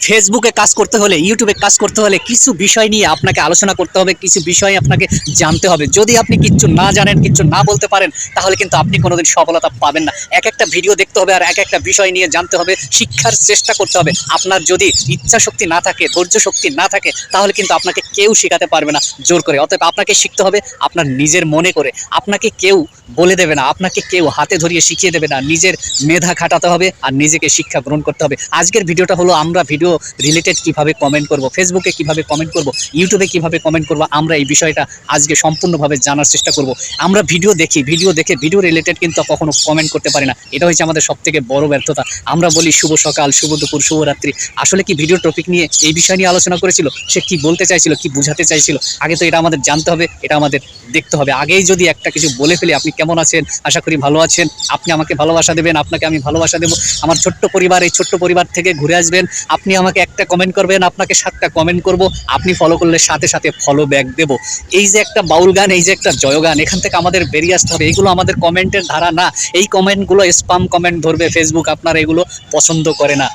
ফেসবুকে কাজ করতে হলে, ইউটিউবে কাজ করতে হলে কিছু বিষয় নিয়ে আপনাকে আলোচনা করতে হবে, কিছু বিষয় আপনাকে জানতে হবে। যদি আপনি কিচ্ছু না জানেন, কিচ্ছু না বলতে পারেন, তাহলে কিন্তু আপনি কোনোদিন সফলতা পাবেন না। এক একটা ভিডিও দেখতে হবে আর এক একটা বিষয় নিয়ে জানতে হবে, শিক্ষার চেষ্টা করতে হবে। আপনার যদি ইচ্ছা শক্তি না থাকে, ধৈর্য শক্তি না থাকে, তাহলে কিন্তু আপনাকে কেউ শেখাতে পারবে না জোর করে। অতএব আপনাকে শিখতে হবে আপনার নিজের মনে করে। আপনাকে কেউ বলে দেবে না, আপনাকে কেউ হাতে ধরিয়ে শিখিয়ে দেবে না। নিজের মেধা খাটাতে হবে আর নিজেকে শিক্ষা গ্রহণ করতে হবে। আজকের ভিডিওটা হলো আমরা ভিডিও রিলেটেড কিভাবে কমেন্ট করব, ফেসবুকে কিভাবে কমেন্ট করব, ইউটিউবে কিভাবে কমেন্ট করব, আমরা এই বিষয়টা আজকে সম্পূর্ণভাবে জানার চেষ্টা করব। আমরা ভিডিও দেখি, ভিডিও দেখে ভিডিও রিলেটেড কিন্তু কখনো কমেন্ট করতে পারি না। এটা হচ্ছে আমাদের সবথেকে বড় ব্যর্থতা। আমরা বলি শুভ সকাল, শুভ দুপুর, শুভরাত্রি। আসলে কি ভিডিও টপিক নিয়ে এই বিষয় নিয়ে আলোচনা করেছিল? সে কি বলতে চাইছিল, কি বুঝাতে চাইছিল? আগে তো এটা আমাদের জানতে হবে, এটা আমাদের দেখতে হবে। আগেই যদি একটা কিছু বলে ফেলি, আপনি কেমন আছেন, আশা করি ভালো আছেন, আপনি আমাকে ভালোবাসা দেবেন, আপনাকে আমি ভালোবাসা দেবো, আমার ছোট্ট পরিবার, এই ছোট্ট পরিবার থেকে ঘুরে আসবেন, আপনি আমাকে একটা কমেন্ট করবেন, আপনাকে 7টা কমেন্ট করব, আপনি ফলো করলে সাথে সাথে ফলো ব্যাক দেবো। এই যে একটা বাউল গান, এই যে একটা জয় গান, এখান থেকে আমাদের বেরিয়ে আসতে হবে। এগুলো আমাদের কমেন্টের ধারা না। এই কমেন্টগুলো স্পাম কমেন্ট ধরবে ফেসবুক, আপনারা এগুলো পছন্দ করে না।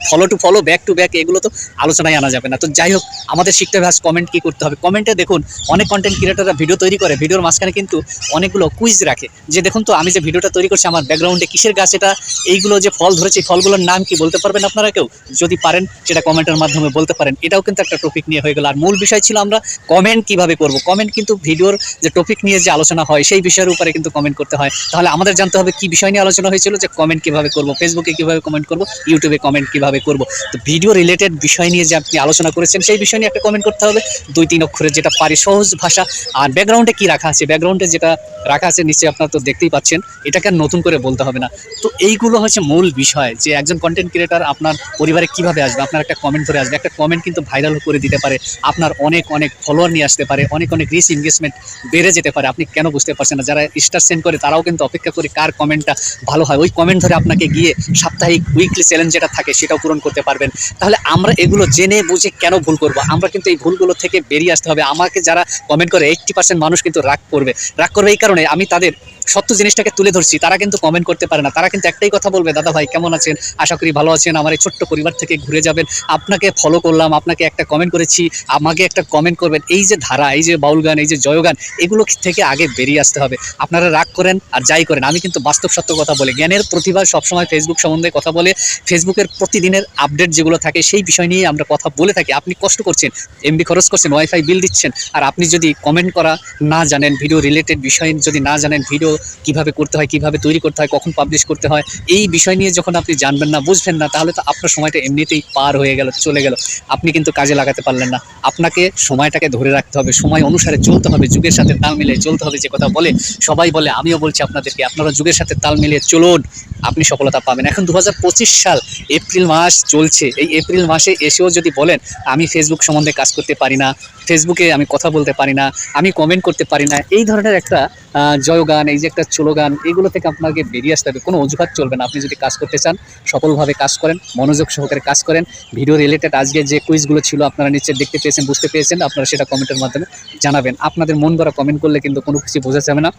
Follow to follow, back to back, এগুলো তো আলোচনায় আনা যাবে না। তো যাই হোক, আমাদের শিখতে হবে আজ কমেন্ট কী করতে হবে। কমেন্টে দেখুন, অনেক কন্টেন্ট ক্রিয়েটররা ভিডিও তৈরি করে, ভিডিওর মাঝখানে কিন্তু অনেকগুলো কুইজ রাখে, যে দেখুন তো আমি যে ভিডিওটা তৈরি করছি, আমার ব্যাকগ্রাউন্ডে কিসের গাছ এটা, এইগুলো যে ফল ধরেছে, ফলগুলোর নাম কি বলতে পারবেন আপনারা কেউ? যদি পারেন সেটা কমেন্টের মাধ্যমে বলতে পারেন। এটাও কিন্তু একটা টপিক নিয়ে হয়ে গেল। আর মূল বিষয় ছিল আমরা কমেন্ট কিভাবে করব। কমেন্ট কিন্তু ভিডিওর যে টপিক নিয়ে যে আলোচনা হয় সেই বিষয়ের উপরে কিন্তু কমেন্ট করতে হয়। তাহলে আমাদের জানতে হবে কি বিষয় নিয়ে আলোচনা হয়েছিল, যে কমেন্ট কিভাবে করব, ফেসবুকে কিভাবে কমেন্ট করব, ইউটিউবে কমেন্ট কিভাবে করব। তো ভিডিও রিলেটেড বিষয় নিয়ে যে আপনি আলোচনা করেছেন সেই বিষয় নিয়ে একটা কমেন্ট করতে হবে, 2-3 অক্ষরের, যেটা পারি, সহজ ভাষা। আর ব্যাকগ্রাউন্ডে কি রাখা আছে, ব্যাকগ্রাউন্ডে যেটা রাখা আছে নিশ্চয়ই আপনারা তো দেখতেই পাচ্ছেন, এটাকে আর নতুন করে বলতে হবে না। তো এইগুলো হচ্ছে মূল বিষয়, যে একজন কন্টেন্ট ক্রিয়েটার আপনার পরিবারে কিভাবে আসবে। আপনার একটা কমেন্ট ধরে আসবে, একটা কমেন্ট কিন্তু ভাইরাল করে দিতে পারে, আপনার অনেক অনেক ফলোয়ার নিয়ে আসতে পারে, অনেক অনেক রিচ এনগেজমেন্ট বেড়ে যেতে পারে। আপনি কেন বুঝতে পারছেন না? যারা স্টার সেন্ড করে তারাও কিন্তু অপেক্ষা করে কার কমেন্টটা ভালো হয়, ওই কমেন্ট ধরে আপনাকে গিয়ে সাপ্তাহিক উইকলি চ্যালেঞ্জ যেটা থাকে সেটাও পূরণ করতে পারবেন। তাহলে আমরা এগুলো জেনে বুঝে কেন ভুল করব? আমরা কিন্তু এই ভুলগুলো থেকে বেরিয়ে আসতে হবে। আমাকে যারা কমেন্ট করে 80% মানুষ কিন্তু রাগ করবে এই কারণে আমি তাদের সত্য জিনিসটাকে তুলে ধরছি। তারা কিন্তু কমেন্ট করতে পারে না, তারা কিন্তু একটাই কথা বলবে, দাদা ভাই কেমন আছেন, আশা করি ভালো আছেন, আমার এই ছোট্ট পরিবার থেকে ঘুরে যাবেন, আপনাকে ফলো করলাম, আপনাকে একটা কমেন্ট করেছি, আমাকে একটা কমেন্ট করবেন। এই যে ধারা, এই যে বাউল গান, এই যে জয় গান, এগুলো থেকে আগে বেরিয়ে আসতে হবে। আপনারা রাগ করেন আর যাই করেন, আমি কিন্তু বাস্তব সত্য কথা বলে, জ্ঞানের প্রতিভা সবসময় ফেসবুক সম্বন্ধে কথা বলে, ফেসবুকের প্রতিদিনের আপডেট যেগুলো থাকে সেই বিষয় নিয়ে আমরা কথা বলে থাকি। আপনি কষ্ট করছেন, এমবি খরচ করছেন, ওয়াইফাই বিল দিচ্ছেন, আর আপনি যদি কমেন্ট করা না জানেন, ভিডিও রিলেটেড বিষয় যদি না জানেন, ভিডিও কিভাবে করতে হয়, কিভাবে তৈরি করতে হয়, কখন পাবলিশ করতে হয়, এই বিষয় নিয়ে যখন আপনি জানবেন না, বুঝবেন না, তাহলে তো আপনার সময়টা এমনিতেই পার হয়ে গেল, চলে গেল, আপনি কিন্তু কাজে লাগাতে পারলেন না। আপনাকে সময়টাকে ধরে রাখতে হবে, সময় অনুসারে চলতে হবে, যুগের সাথে তাল মিলিয়ে চলতে হবে। যে কথা বলে সবাই বলে, আমিও বলছি আপনাদেরকে, আপনারা যুগের সাথে তাল মিলিয়ে চলুন, আপনি সফলতা পাবেন। এখন 2025 সাল, এপ্রিল মাস চলছে। এই এপ্রিল মাসে এসেও যদি বলেন আমি ফেসবুক সম্বন্ধে কাজ করতে পারি না, ফেসবুকে আমি কথা বলতে পারি না, আমি কমেন্ট করতে পারি না, এই ধরনের একটা জয়গান, এই যে একটা স্লোগান, এগুলো থেকে আপনাকে বেরিয়ে আসতে হবে। কোনো অজুহাত চলবে না। আপনি যদি কাজ করতে চান, সফলভাবে কাজ করেন, মনোযোগ সহকারে কাজ করেন। ভিডিও রিলেটেড আজকে যে কুইজগুলো ছিল আপনারা নিচে দেখতে পেয়েছেন, বুঝতে পেরেছেন, আপনারা সেটা কমেন্টের মাধ্যমে জানাবেন। আপনাদের মন গড়া কমেন্ট করলে কিন্তু কোনো কিছু বোঝা যাবে না,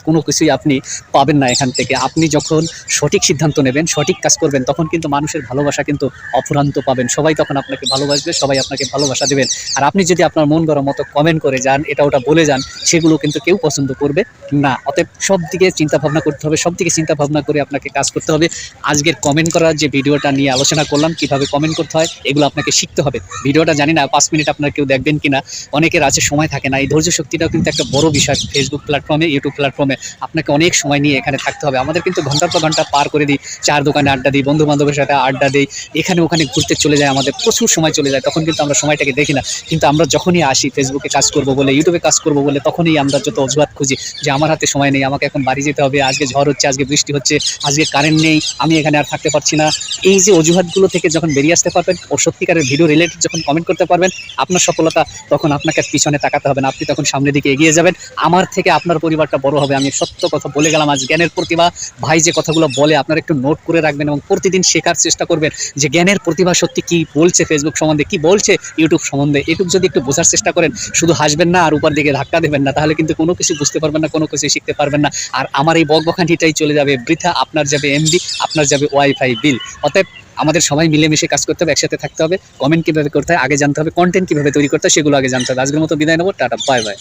কোনো কিছুই আপনি পাবেন না এখান থেকে। আপনি যখন সঠিক সিদ্ধান্ত নেবেন, সঠিক কাজ করবেন, তখন কিন্তু মানুষের ভালোবাসা কিন্তু অফুরন্ত পাবেন। সবাই তখন আপনাকে ভালোবাসবে, সবাই আপনাকে ভালোবাসা দেবেন। আর আপনি যদি আপনার মন গড়া মতো কমেন্ট করে যান, এটা ওটা বলে যান, সেগুলো কিন্তু কেউ পছন্দ করবে না। অতএব সব দিকে চিন্তা ভাবনা করতে হবে, সব দিকে চিন্তা ভাবনা করে আপনাকে কাজ করতে হবে। আজকের কমেন্ট করার যে ভিডিওটা নিয়ে আলোচনা করলাম, কিভাবে কমেন্ট করতে হয়, এগুলো আপনাকে শিখতে হবে। ভিডিওটা জানি না 5 মিনিট আপনার কেউ দেখবেন কিনা, অনেকের আছে সময় থাকে না। এই ধৈর্য শক্তিটাও কিন্তু একটা বড় বিষয় ফেসবুক প্ল্যাটফর্মে, ইউটিউব প্ল্যাটফর্মে। আপনাকে অনেক সময় নিয়ে এখানে থাকতে হবে। আমাদের কিন্তু ঘন্টার পর ঘন্টা পার করে দিই, চার দোকানে আড্ডা দিই, বন্ধু বান্ধবের সাথে আড্ডা দিই, এখানে ওখানে ঘুরতে চলে যায়, আমাদের প্রচুর সময় চলে যায়, তখন কিন্তু আমরা সময়টাকে দেখি না। কিন্তু আমরা যখনই আসি ফেসবুকে কাজ করব বলে, ইউটিউবে কাজ করব বলে, তখনই আমরা যত অজুহাত খুঁজি, যে আমার হাতে সময় নেই, আমাকে এখন বাড়ি যেতে হবে, আজকে ঝড় হচ্ছে, আজকে বৃষ্টি হচ্ছে, আজকে কারেন্ট নেই, আমি এখানে আর থাকতে পারছি না। এই যে অজুহাতগুলো থেকে যখন বেরিয়ে আসতে পারবেন ও সত্যিকারের ভিডিও রিলেটেড যখন কমেন্ট করতে পারবেন, আপনার সফলতা তখন আপনাকে পিছনে তাকাতে হবে না, আপনি তখন সামনের দিকে এগিয়ে যাবেন। আমার থেকে আপনার পরিবারটা বড় হবে। আমি সত্য কথা বলে গেলাম। আজ জ্ঞানের প্রতিভা ভাই যে কথাগুলো বলে, আপনারা একটু নোট করে রাখবেন এবং প্রতিদিন শেখার চেষ্টা করবেন যে জ্ঞানের প্রতিভা সত্যি কি বলছে ফেসবুক সম্বন্ধে, কি বলছে ইউটিউব সম্বন্ধে। এটুকু যদি একটু বোঝার চেষ্টা করেন, শুধু হাসবেন না আর উপর দিকে ধাক্কা দেবেন না, তাহলে কিন্তু কোনো কিছু বুঝতে পারবেন না, কোনো কিছু শিখতে পারবেন না। আর আমার এই বকবকানিটাই চলে যাবে বৃথা, আপনার যাবে এমবি, আপনার যাবে ওয়াইফাই বিল। অতএব আমাদের সবাই মিলেমিশে কাজ করতে হবে, একসাথে থাকতে হবে। কমেন্ট কীভাবে করতে হয় আগে জানতে হবে, কন্টেন্ট কীভাবে তৈরি করতে হয় সেগুলো আগে জানতে হবে। আজকের মতো বিদায় নেবো, টাটা, বাই বাই।